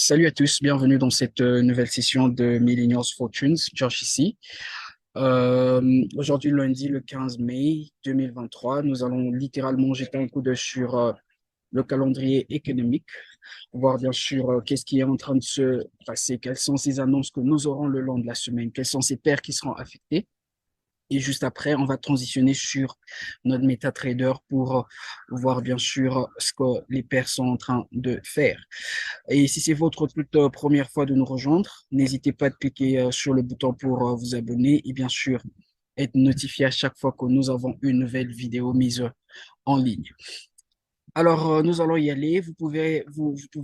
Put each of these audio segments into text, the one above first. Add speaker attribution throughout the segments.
Speaker 1: Salut à tous, bienvenue dans cette nouvelle session de Millennials Fortunes. Josh ici. Aujourd'hui, lundi, le 15 mai 2023, nous allons littéralement jeter un coup d'œil sur le calendrier économique, voir bien sûr qu'est-ce qui est en train de se passer, quelles sont ces annonces que nous aurons le long de la semaine, quelles sont ces paires qui seront affectées. Et juste après, on va transitionner sur notre MetaTrader pour voir bien sûr ce que les pairs sont en train de faire. Et si c'est votre toute première fois de nous rejoindre, n'hésitez pas à cliquer sur le bouton pour vous abonner et bien sûr être notifié à chaque fois que nous avons une nouvelle vidéo mise en ligne. Alors, nous allons y aller. Vous pouvez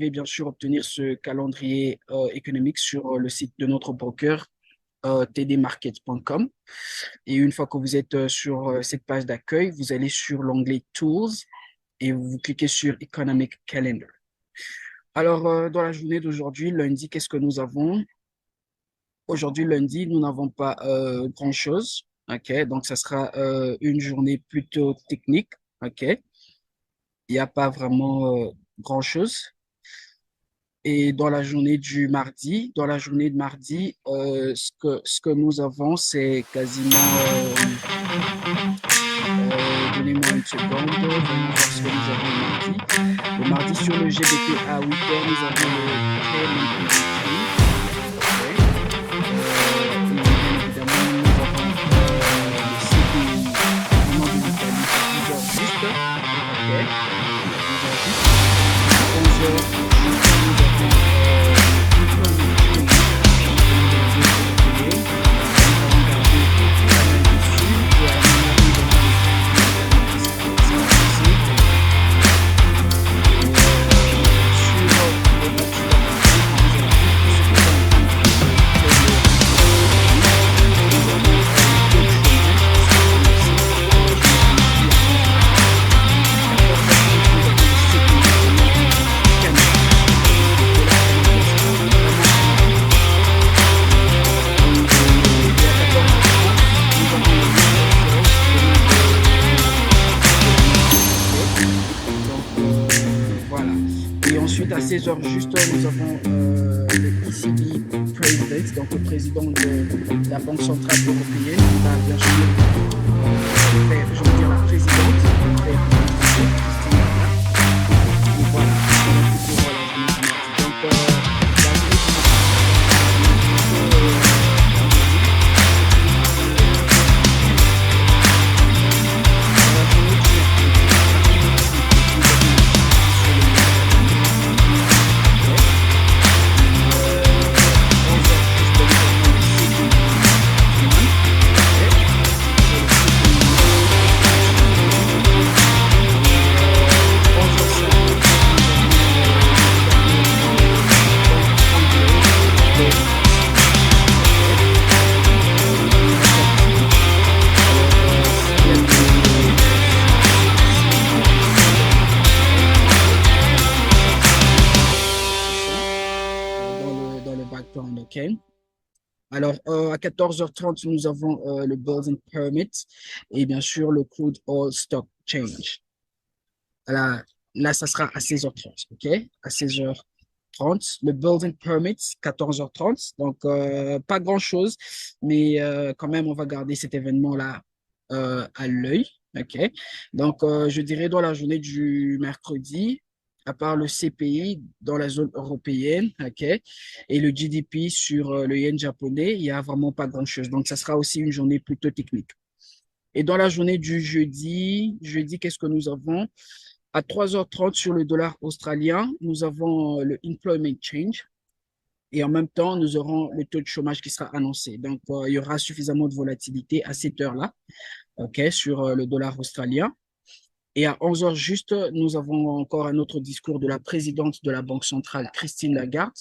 Speaker 1: bien sûr obtenir ce calendrier économique sur le site de notre broker, tdmarket.com. Et une fois que vous êtes sur cette page d'accueil, vous allez sur l'onglet Tools et vous cliquez sur Economic Calendar. Alors, dans la journée d'aujourd'hui, lundi, qu'est-ce que nous avons? Aujourd'hui, lundi, nous n'avons pas grand-chose. OK, donc ça sera une journée plutôt technique. OK, il n'y a pas vraiment grand-chose. Et dans la journée de mardi, ce que nous avons, c'est quasiment, donnez-moi une seconde, voyons voir ce que nous avons le mardi. Le mardi, sur le GBP à 8 heures, nous avons le Payment Exchange. Et bien évidemment, nous avons le CPI venant de l'Italie à 10 heures juste. OK, 10 heures juste. À 11 heures juste, nous avons le Employment Change venant de la zone européenne. Nous allons regarder l'Amérique du Sud et à la manière nous avons le CPI également qui sera passé. Et sur le match d'Afrique, nous allons juste ce que sont en train de faire le nous avons le taux de chômage qui sera annoncé jeudi à 11h30. À 14h30, nous avons le CPI venant du Canada. Le dollar canadien sera vraiment annoncé. Et à 14h30, nous avons le Universal venant de l'Amérique. OK? Donc, voilà. Et ensuite, à 16h juste, nous avons le ECB President, donc le président de la Banque Centrale Européenne, qui va bien sûr faire, je veux dire, la présidente, faire une discussion, Christine Lagarde. Et voilà, voilà tout pour la journée du mardi. Donc, la journée du mardi sera une journée plutôt vendredi. Dans la journée du mercredi, ça commence simple. Nous avons le GDP sur le mois japonais. OK? Et 11h juste, nous avons le CPI humain. OK? Et le CPI international. Et 11h50, nous avons également la banque anglaise, Lloyds. OK? D'accord. Alors, s'il y a s'il y a des sons dans le background, OK? Alors, à 14h30, nous avons le Building Permit et bien sûr le Crude Oil Stock Change. Là, là, ça sera à 16h30, OK? À 16h30, le Building Permit, 14h30. Donc, pas grand-chose, mais quand même, on va garder cet événement-là à l'œil, OK? Donc, je dirais dans la journée du mercredi, à part le CPI dans la zone européenne, OK? Et le GDP sur le yen japonais, il n'y a vraiment pas grand-chose. Donc, ça sera aussi une journée plutôt technique. Et dans la journée du jeudi, qu'est-ce que nous avons? À 3h30 sur le dollar australien, nous avons le Employment Change et en même temps, nous aurons le taux de chômage qui sera annoncé. Donc, il y aura suffisamment de volatilité à cette heure-là, OK, sur le dollar australien. Et à 11h juste, nous avons encore un autre discours de la présidente de la Banque centrale, Christine Lagarde,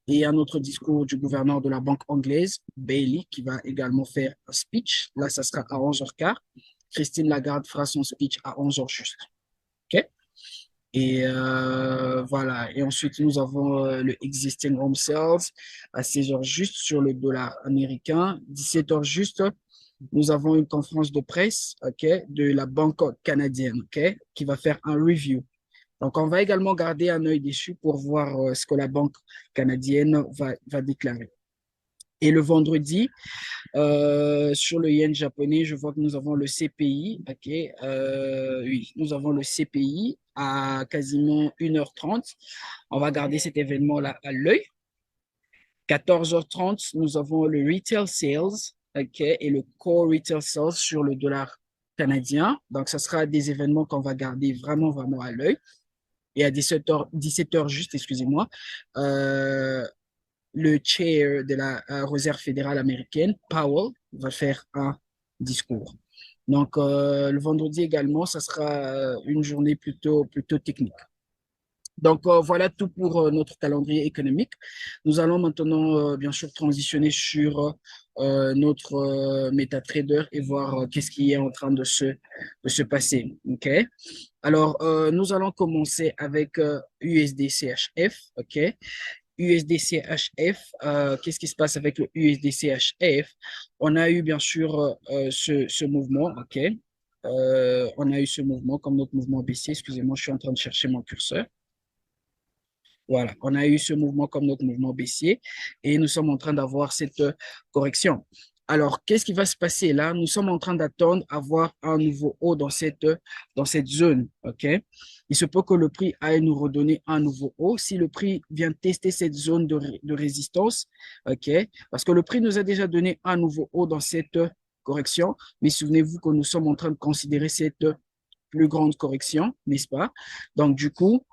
Speaker 1: et un autre discours du gouverneur de la Banque anglaise, Bailey, qui va également faire un speech. Là, ça sera à 11h15. Christine Lagarde fera son speech à 11h juste. OK? Et voilà. Et ensuite, nous avons le Existing Home Sales à 16h juste sur le dollar américain. 17h juste, nous avons une conférence de presse, OK, de la Banque canadienne, OK, qui va faire un review Donc, on va également garder un œil dessus pour voir ce que la Banque canadienne va déclarer. Et le vendredi, sur le yen japonais, je vois que nous avons le CPI. OK, oui, nous avons le CPI à quasiment 1h30. On va garder cet événement-là à l'œil. 14h30, nous avons le Retail Sales, OK, et le Core Retail Sales sur le dollar canadien. Donc, ce sera des événements qu'on va garder vraiment, vraiment à l'œil. Et à 17h juste, excusez-moi, le chair de la Réserve fédérale américaine, Powell, va faire un discours. Donc, le vendredi également, ça sera une journée plutôt technique. Donc, voilà tout pour notre calendrier économique. Nous allons maintenant, bien sûr, transitionner sur notre MetaTrader et voir qu'est-ce qui est en train de se passer. OK? Alors, nous allons commencer avec USD-CHF. OK? USD-CHF, qu'est-ce qui se passe avec le USD-CHF? On a eu bien sûr ce mouvement, OK? On a eu ce mouvement comme notre mouvement baissier. Excusez-moi, je suis en train de chercher mon curseur. Voilà, on a eu ce mouvement comme notre mouvement baissier et nous sommes en train d'avoir cette correction. Alors, qu'est-ce qui va se passer là? Nous sommes en train d'attendre à voir un nouveau haut dans cette zone. OK? Il se peut que le prix aille nous redonner un nouveau haut. Si le prix vient tester cette zone de résistance, OK? Parce que le prix nous a déjà donné un nouveau haut dans cette correction. Mais souvenez-vous que nous sommes en train de considérer cette plus grande correction, n'est-ce pas? Donc, du coup,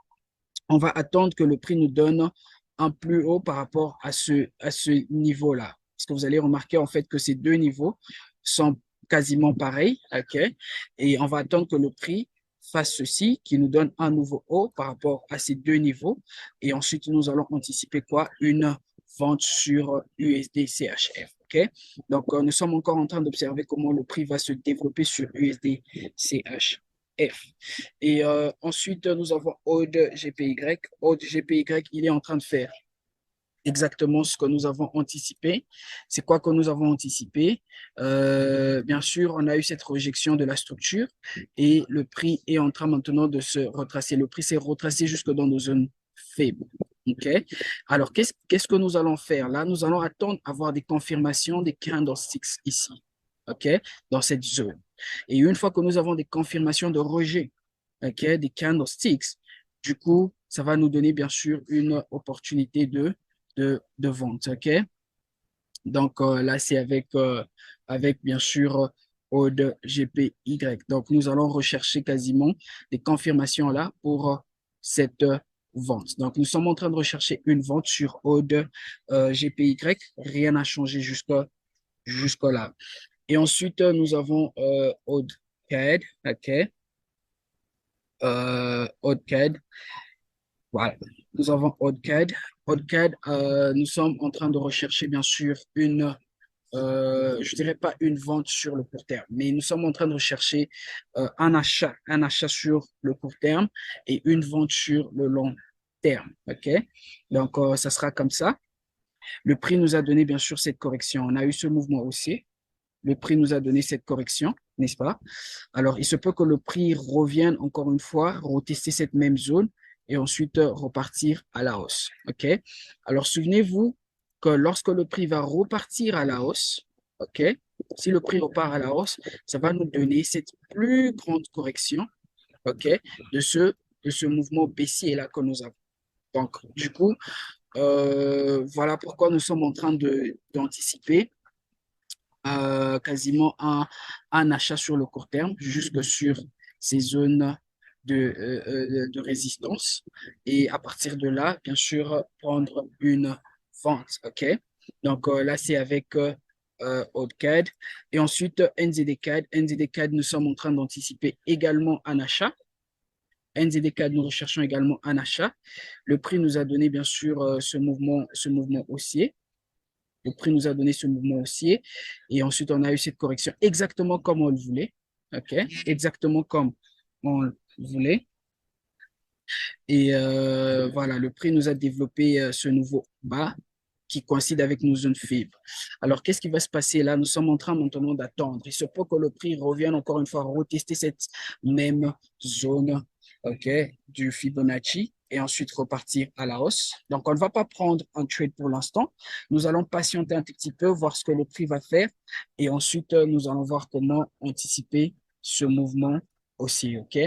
Speaker 1: on va attendre que le prix nous donne un plus haut par rapport à ce niveau-là. Parce que vous allez remarquer en fait que ces deux niveaux sont quasiment pareils, OK? Et on va attendre que le prix fasse ceci, qui nous donne un nouveau haut par rapport à ces deux niveaux. Et ensuite, nous allons anticiper quoi? Une vente sur USD CHF. OK? Donc, nous sommes encore en train d'observer comment le prix va se développer sur USD CHF. Et ensuite, nous avons Aude GPY. Aude GPY, il est en train de faire exactement ce que nous avons anticipé. C'est quoi que nous avons anticipé? Bien sûr, on a eu cette rejection de la structure et le prix est en train maintenant de se retracer. Le prix s'est retracé jusque dans nos zones faibles. OK? Alors, qu'est-ce que nous allons faire? Là, nous allons attendre à avoir des confirmations des candlesticks ici. OK? Dans cette zone. Et une fois que nous avons des confirmations de rejet, OK, des candlesticks, du coup, ça va nous donner bien sûr une opportunité de vente. OK? Donc là, c'est avec bien sûr Aude GPY. Donc, nous allons rechercher quasiment des confirmations là pour cette vente. Donc, nous sommes en train de rechercher une vente sur Aude GPY. Rien n'a changé jusque-là. Et ensuite, nous avons Aude CAD. OK? Aude CAD. Voilà. Nous avons AudeCAD. AudeCAD, nous sommes en train de rechercher, bien sûr, je dirais pas une vente sur le court terme, mais nous sommes en train de rechercher un achat sur le court terme et une vente sur le long terme. OK? Donc, ça sera comme ça. Le prix nous a donné, bien sûr, cette correction. On a eu ce mouvement aussi. Le prix nous a donné cette correction, n'est-ce pas? Alors, il se peut que le prix revienne encore une fois, retester cette même zone et ensuite repartir à la hausse. OK? Alors, souvenez-vous que lorsque le prix va repartir à la hausse, OK? Si le prix repart à la hausse, ça va nous donner cette plus grande correction, OK? De ce mouvement baissier-là que nous avons. Donc, du coup, voilà pourquoi nous sommes en train d'anticiper quasiment un achat sur le court terme, jusque sur ces zones de résistance. Et à partir de là, bien sûr, prendre une vente. OK? Donc là, c'est avec AudeCAD. Et ensuite, NZD-CAD. NZD-CAD, nous sommes en train d'anticiper également un achat. NZD-CAD, nous recherchons également un achat. Le prix nous a donné, bien sûr, ce mouvement haussier. Le prix nous a donné ce mouvement haussier et ensuite on a eu cette correction exactement comme on le voulait. OK? Exactement comme on le voulait. Et voilà, le prix nous a développé ce nouveau bas qui coïncide avec nos zones faibles. Alors, qu'est-ce qui va se passer là? Nous sommes en train maintenant d'attendre. Il se peut que le prix revienne encore une fois retester cette même zone OK, du Fibonacci et ensuite repartir à la hausse. Donc, on ne va pas prendre un trade pour l'instant. Nous allons patienter un tout petit peu, voir ce que le prix va faire et ensuite, nous allons voir comment anticiper ce mouvement aussi, OK?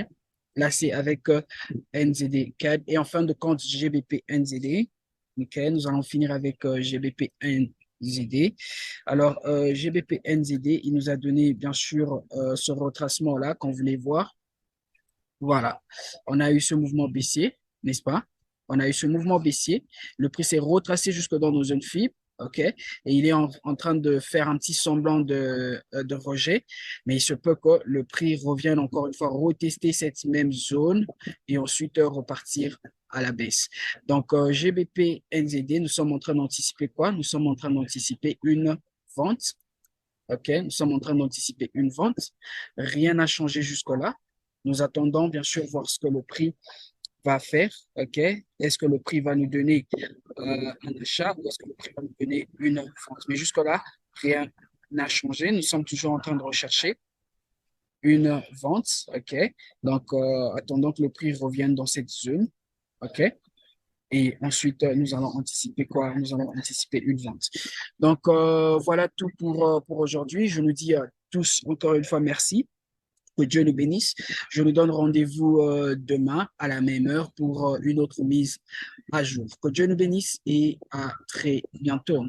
Speaker 1: Là, c'est avec NZD CAD et en fin de compte, GBP NZD. OK, nous allons finir avec GBP NZD. Alors, GBP NZD, il nous a donné bien sûr ce retracement-là qu'on voulait voir. Voilà, on a eu ce mouvement baissier, n'est-ce pas? On a eu ce mouvement baissier. Le prix s'est retracé jusque dans nos zones FIB, OK? Et il est en train de faire un petit semblant de rejet, mais il se peut que le prix revienne encore une fois retester cette même zone et ensuite repartir à la baisse. Donc, GBP NZD, nous sommes en train d'anticiper quoi? Nous sommes en train d'anticiper une vente. OK, nous sommes en train d'anticiper une vente. Rien n'a changé jusque-là. Nous attendons bien sûr voir ce que le prix va faire. OK, est-ce que le prix va nous donner un achat ou est-ce que le prix va nous donner une vente? Mais jusque-là, rien n'a changé. Nous sommes toujours en train de rechercher une vente. OK, donc attendons que le prix revienne dans cette zone. OK. Et ensuite, nous allons anticiper quoi? Nous allons anticiper une vente. Donc, voilà tout pour aujourd'hui. Je nous dis à tous encore une fois merci. Que Dieu nous bénisse. Je nous donne rendez-vous demain à la même heure pour une autre mise à jour. Que Dieu nous bénisse et à très bientôt.